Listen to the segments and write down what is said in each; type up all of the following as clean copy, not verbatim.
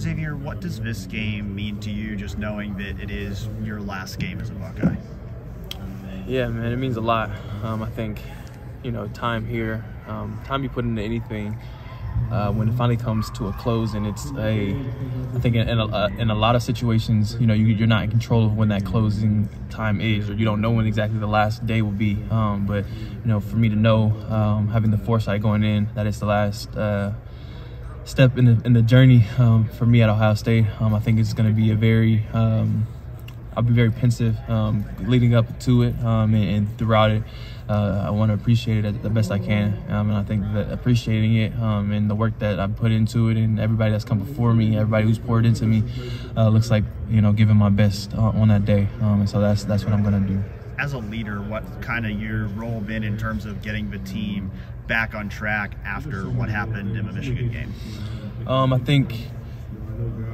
Xavier, what does this game mean to you, just knowing that it is your last game as a Buckeye? Yeah, man, it means a lot. I think, time here, time you put into anything, when it finally comes to a close, and I think in a lot of situations, you're not in control of when that closing time is, or you don't know when exactly the last day will be. But for me to know, having the foresight going in, that it's the last step in the journey for me at Ohio State, I think it's going to be I'll be very pensive leading up to it, and throughout it. I want to appreciate it the best I can, and I think that appreciating it and the work that I put into it, and everybody that's come before me, everybody who's poured into me, looks like giving my best on that day, and so that's what I'm going to do. As a leader, what kind of your role been in terms of getting the team back on track after what happened in the Michigan game? I think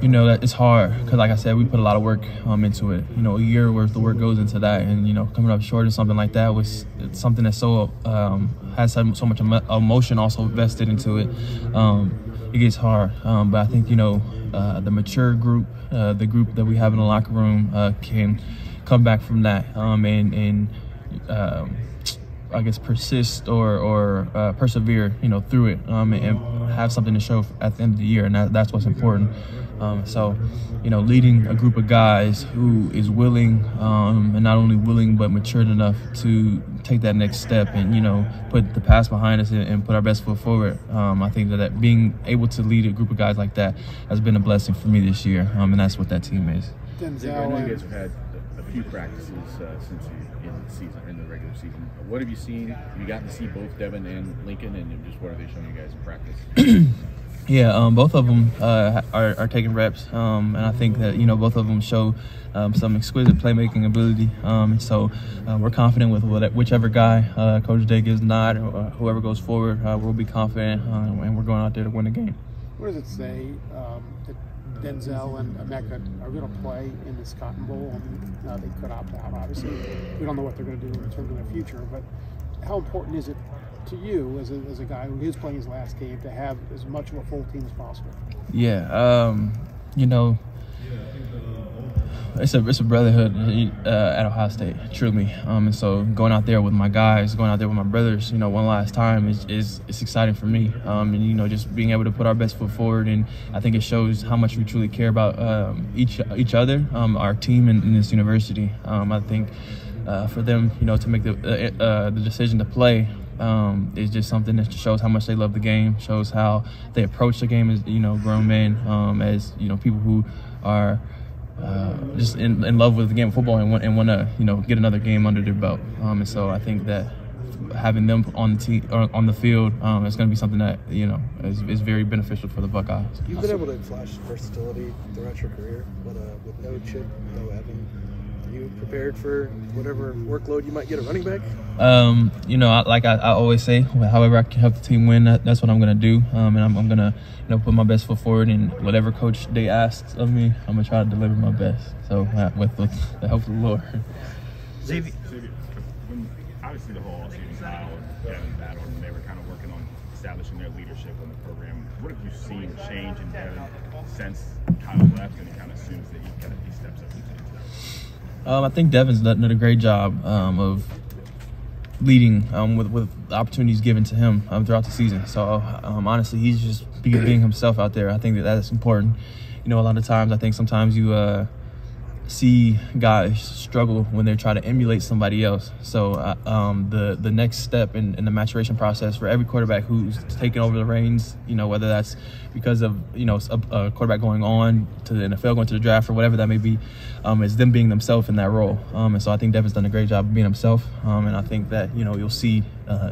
that it's hard because, like I said, we put a lot of work into it. A year worth of work goes into that, and coming up short of something like that was something that has so much emotion also vested into it. It gets hard, but I think the mature group, the group that we have in the locker room, can come back from that and I guess persist or persevere, through it, and have something to show at the end of the year, and that's what's important. So, leading a group of guys who is willing, and not only willing but matured enough to take that next step and put the past behind us and put our best foot forward. I think that being able to lead a group of guys like that has been a blessing for me this year, and that's what that team is. I know you guys have had a few practices since in the regular season. What have you seen? Have you gotten to see both Devin and Lincoln, and just what are they showing you guys in practice? Yeah, both of them are taking reps, and I think that both of them show some exquisite playmaking ability. So we're confident with whichever guy Coach Day gives the nod, or whoever goes forward, we'll be confident, and we're going out there to win the game. What does it say that Denzel and Emeka are going to play in this Cotton Bowl? They could opt out, obviously. We don't know what they're going to do in terms of the future, but how important is it to you as a guy who is playing his last game to have as much of a full team as possible? Yeah, it's a brotherhood at Ohio State, truly. And so going out there with my guys, going out there with my brothers, one last time is exciting for me. And just being able to put our best foot forward, and I think it shows how much we truly care about each other, our team, in this university. I think for them, to make the decision to play. It's just something that shows how much they love the game, shows how they approach the game as grown men, as people who are just in love with the game of football and want to get another game under their belt. And so I think that having them on the team or on the field is going to be something that is very beneficial for the Buckeyes. You've been able to flash versatility throughout your career, but with no Chip, no Evan. You prepared for whatever workload you might get at running back? I always say, however I can help the team win, that's what I'm going to do. And I'm going to put my best foot forward, and whatever Coach Day asks of me, I'm going to try to deliver my best. So with the help of the Lord. Xavier, obviously the whole offseason style and Devin battle, and they were kind of working on establishing their leadership in the program. What have you seen change in Devin since Kyle left, and it kind of assumes that he steps up and takes that? I think Devin's done a great job of leading with the opportunities given to him throughout the season. So honestly, he's just being himself out there. I think that's important. A lot of times I think sometimes you see guys struggle when they try to emulate somebody else. So the next step in the maturation process for every quarterback who's taking over the reins, whether that's because of a quarterback going on to the NFL, going to the draft, or whatever that may be, is them being themselves in that role. And so I think Devin's done a great job of being himself. And I think that you'll see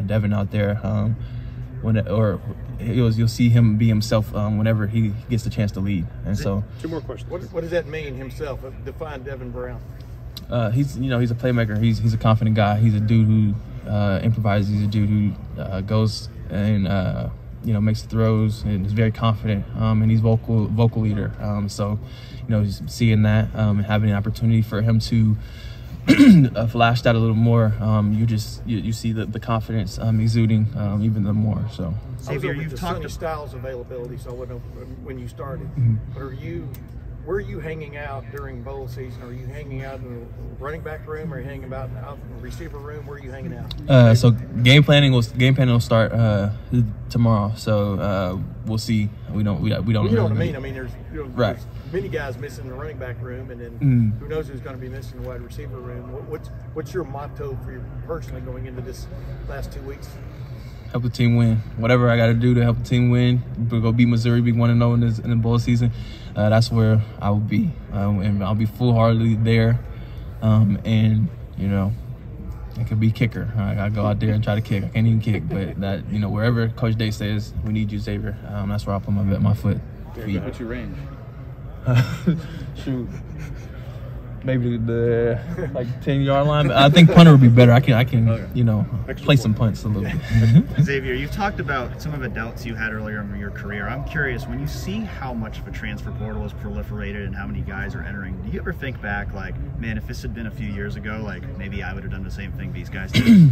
Devin out there you'll see him be himself whenever he gets the chance to lead. And so, two more questions. What does that mean, himself? Define Devin Brown. He's a playmaker. He's a confident guy. He's a dude who improvises. He's a dude who goes and makes throws and is very confident. And he's vocal leader. So just seeing that and having an opportunity for him to flashed out a little more, you see the confidence exuding even the more. So, Xavier, you've talked Sonny Styles availability, so I wouldn't know when you started. But where are you hanging out during bowl season? Are you hanging out in the running back room? Are you hanging out in the receiver room? Where are you hanging out? So game planning will start tomorrow. So we'll see. We don't. Well, you know what I mean. I mean, there's right. There's many guys missing in the running back room, and then who knows who's going to be missing in the wide receiver room. What's your motto for you personally going into this last 2 weeks? Help the team win. Whatever I got to do to help the team win, go beat Missouri, be 1-0 in the bowl season. That's where I will be, and I'll be full-heartedly there. And you know, I could be kicker. I go out there and try to kick. I can't even kick, but that wherever Coach Day says we need you, Xavier, that's where I'll put my foot. What's your range? Shoot. Maybe the 10-yard line. I think punter would be better. I can play some punts a little bit. Xavier, you've talked about some of the doubts you had earlier in your career. I'm curious, when you see how much of a transfer portal has proliferated and how many guys are entering, do you ever think back, like, man, if this had been a few years ago, like, maybe I would have done the same thing these guys did?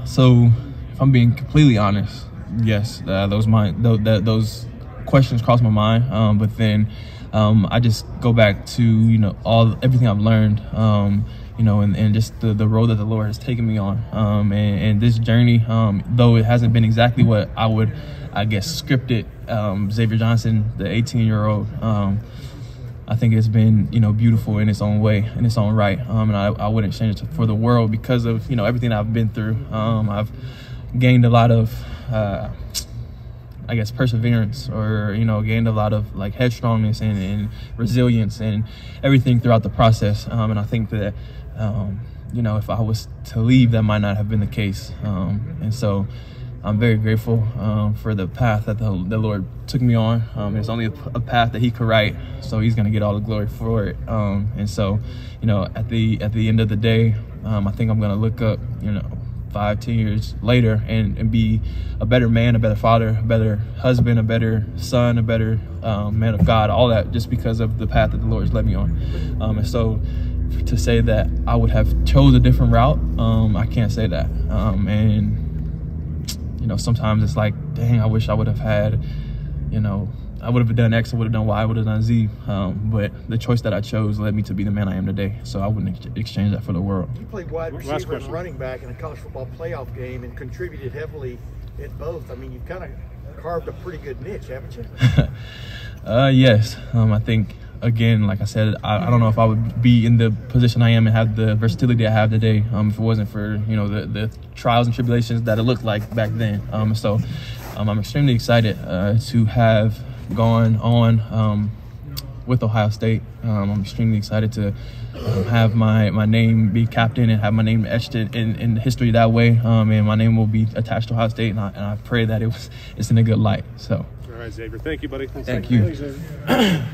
So if I'm being completely honest, yes, those questions cross my mind. But then I just go back to everything I've learned, and just the road that the Lord has taken me on, and this journey, though it hasn't been exactly what I would, I guess, scripted. Xavier Johnson, the 18-year-old, I think it's been beautiful in its own way, in its own right, and I wouldn't change it for the world because of everything I've been through. I've gained a lot of I guess perseverance, or gained a lot of like headstrongness and resilience and everything throughout the process, and I think that if I was to leave, that might not have been the case, and so I'm very grateful for the path that the Lord took me on. It's only a path that He could write, so He's going to get all the glory for it, and so at the end of the day, I think I'm going to look up 5-10 years later and be a better man, a better father, a better husband, a better son, a better man of God, all that just because of the path that the Lord has led me on. And so to say that I would have chose a different route, I can't say that. And sometimes it's like, dang, I wish I would have had, I would have done X, I would have done Y, I would have done Z, but the choice that I chose led me to be the man I am today, so I wouldn't exchange that for the world. You played wide receiver and running back in a college football playoff game and contributed heavily in both. I mean, you've kind of carved a pretty good niche, haven't you? Yes. I think, again, like I said, I don't know if I would be in the position I am and have the versatility I have today if it wasn't for, the trials and tribulations that it looked like back then. So I'm extremely excited to have gone on with Ohio State. I'm extremely excited to have my name be captain and have my name etched in history that way, and my name will be attached to Ohio State, and I pray that it's in a good light. So, all right, Xavier, thank you, buddy. Thank you. Thanks, Xavier.